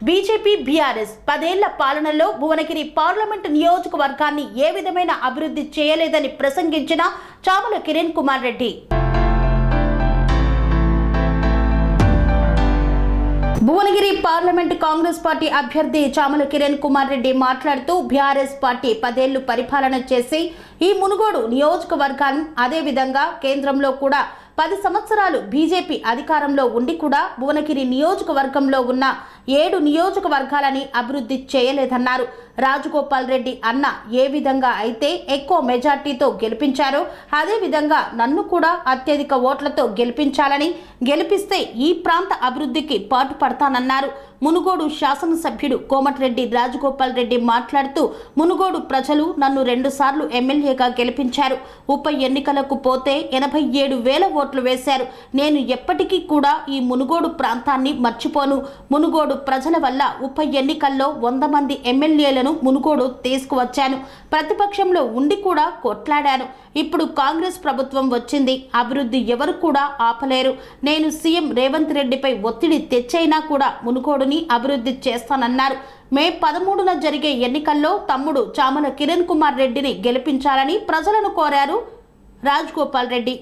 BJP BRS 10 ఏళ్ల పాలనలో Bhuvanagiri parliament నియోజకవర్గాన్ని ఏ విధమైన అభివృద్ధి చేయలేదని ప్రసంగించిన చామల కిరణ్ కుమార్ రెడ్డి. భువనగిరి పార్లమెంటు కాంగ్రెస్ పార్టీ అభ్యర్థి చామల కిరణ్ కుమార్ రెడ్డి మాట్లాడుతూ బీఆర్ఎస్ పార్టీ 10 ఏళ్లు పరిపాలన చేసి ఈ మునుగోడు నియోజకవర్గాన్ని అదేవిధంగా కేంద్రంలో కూడా 10 సంవత్సరాలు బీజేపీ అధికారంలో ఉండి కూడా భువనగిరి నియోజకవర్గంలో ఉన్న 7 నియోజకవర్గాలని అభివృద్ధి చేయలేదన్నారు. రాజగోపాల్ రెడ్డి అన్న ఏ విధంగా అయితే ఎక్కువ మెజార్టీతో గెలిపించారో అదే విధంగా నన్ను కూడా అత్యధిక ఓట్లతో గెలిపించాలని, గెలిపిస్తే ఈ ప్రాంత అభివృద్ధికి పాటుపడతానన్నారు. మునుగోడు శాసనసభ్యుడు కోమటిరెడ్డి రాజగోపాల్ రెడ్డి మాట్లాడుతూ మునుగోడు ప్రజలు నన్ను 2 సార్లు ఎమ్మెల్యేగా గెలిపించారు. ఉప ఎన్నికలకు పోతే 87,000 ఓట్లు వేశారు. నేను ఎప్పటికీ కూడా ఈ మునుగోడు ప్రాంతాన్ని మర్చిపోను. మునుగోడు ప్రజల వల్ల ఉప ఎన్నికల్లో 100 మంది ఎమ్మెల్యేలను మునుగోడు తీసుకువచ్చాను. ప్రతిపక్షంలో ఉండి కూడా కొట్లాడాను. ఇప్పుడు కాంగ్రెస్ ప్రభుత్వం వచ్చింది. అభివృద్ధి ఎవరు కూడా ఆపలేరు. నేను సీఎం రేవంత్ రెడ్డిపై ఒత్తిడి తెచ్చైనా కూడా మునుగోడుని అభివృద్ధి చేస్తానన్నారు. మే 13న జరిగే ఎన్నికల్లో తమ్ముడు చామల కిరణ్ కుమార్ రెడ్డిని గెలిపించాలని ప్రజలను కోరారు Rajagopal Reddy.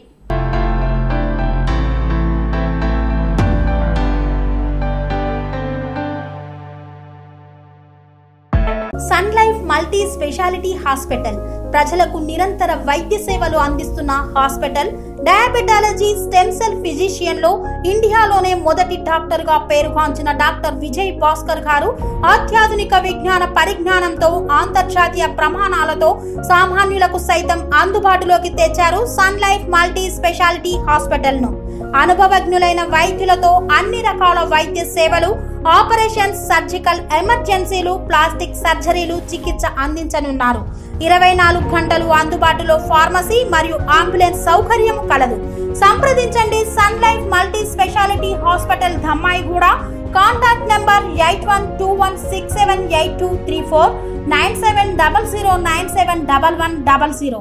Sun Life multi speciality hospital ప్రజలకు నిరంతర వైద్య సేవలు అందిస్తున్న hospital. Diabetology, stem cell physician లో ఇండియాలోనే మొదటి డాక్టర్ గా పేరుగాంచిన డాక్టర్ విజయ్ భాస్కర్ గారు అత్యాధునిక విజ్ఞాన పరిజ్ఞానంతో అంతర్జాతీయ ప్రమాణాలతో సామాన్యులకు సైతం అందుబాటులోకి తెచ్చారు Sun Life multi speciality hospital ను. అనుభవజ్ఞులైన వైద్యులతో అన్ని రకాల వైద్య సేవలు, ఆపరేషన్స్, సర్జికల్ ఎమర్జెన్సీలు, ప్లాస్టిక్ సర్జరీలు, చికిత్స అందించనున్నారు. 24 గంటలు అందుబాటులో ఫార్మసీ మరియు అంబులెన్స్ సౌకర్యం కలదు. సంప్రదించండి Sun Life multi speciality hospital, Dhammaiguda. Contact number 8121678234, 9700971100.